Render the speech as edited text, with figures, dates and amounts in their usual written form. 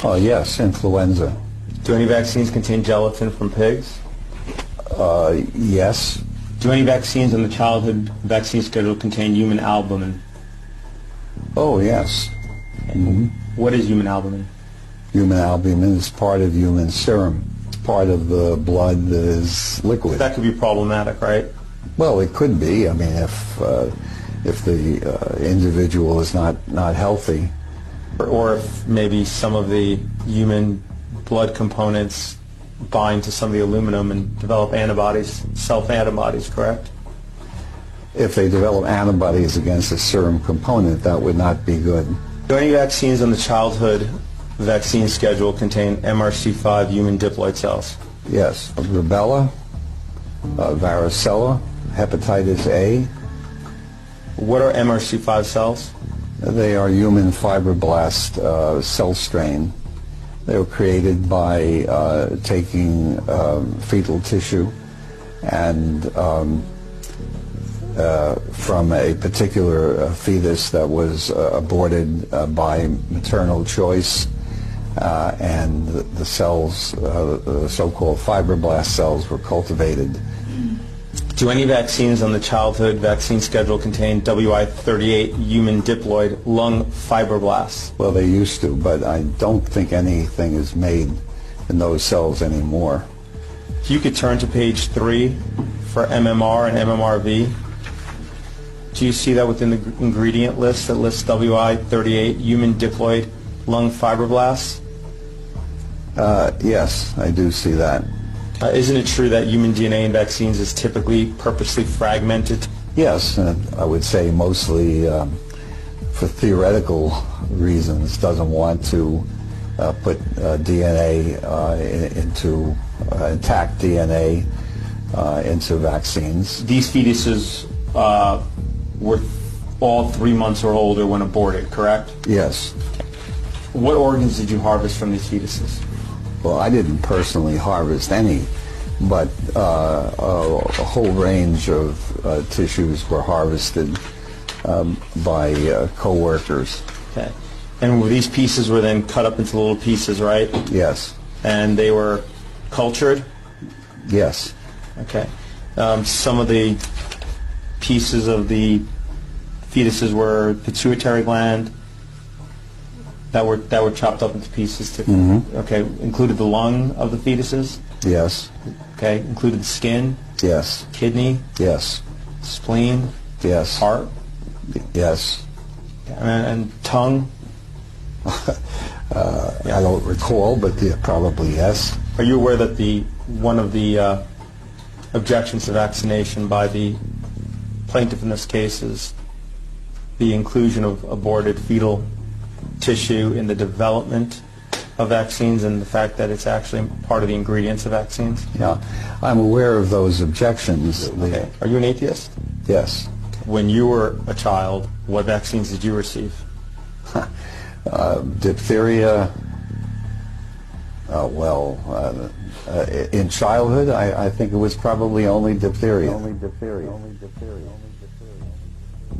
Oh, yes, influenza. Do any vaccines contain gelatin from pigs? Yes. Do any vaccines on the childhood vaccine schedule contain human albumin? Oh, yes. What is human albumin? Human albumin is part of human serum. It's part of the blood that is liquid. That could be problematic, right? Well, it could be. I mean, if the individual is not healthy. Or if maybe some of the human blood components bind to some of the aluminum and develop antibodies, self-antibodies, correct? If they develop antibodies against a serum component, that would not be good. Do any vaccines on the childhood vaccine schedule contain MRC5 human diploid cells? Yes. Rubella, varicella, hepatitis A. What are MRC5 cells? They are human fibroblast cell strain. They were created by taking fetal tissue and from a particular fetus that was aborted by maternal choice, and the cells, the so-called fibroblast cells, were cultivated. Do any vaccines on the childhood vaccine schedule contain WI38 human diploid lung fibroblasts? Well, they used to, but I don't think anything is made in those cells anymore. If you could turn to page 3 for MMR and MMRV. Do you see that within the ingredient list that lists WI38 human diploid lung fibroblasts? Yes, I do see that. Isn't it true that human DNA in vaccines is typically purposely fragmented? Yes, I would say mostly for theoretical reasons, doesn't want to put DNA into intact DNA into vaccines. These fetuses were all 3 months or older when aborted, correct? Yes. What organs did you harvest from these fetuses? Well, I didn't personally harvest any, but a whole range of tissues were harvested by co-workers. Okay. And these pieces were then cut up into little pieces, right? Yes. And they were cultured? Yes. Okay. Some of the pieces of the fetuses were pituitary gland that were chopped up into pieces. Okay. Included the lung of the fetuses? Yes. Okay. Included the skin? Yes. Kidney? Yes. Spleen? Yes. Heart? Yes. And tongue? I don't recall, but yeah, probably yes. Are you aware that one of the objections to vaccination by the plaintiff in this case is the inclusion of aborted fetal tissue in the development of vaccines and the fact that it's actually part of the ingredients of vaccines? Yeah, I'm aware of those objections. Okay. Are you an atheist? Yes. When you were a child, what vaccines did you receive? Diphtheria. In childhood, I think it was probably only diphtheria.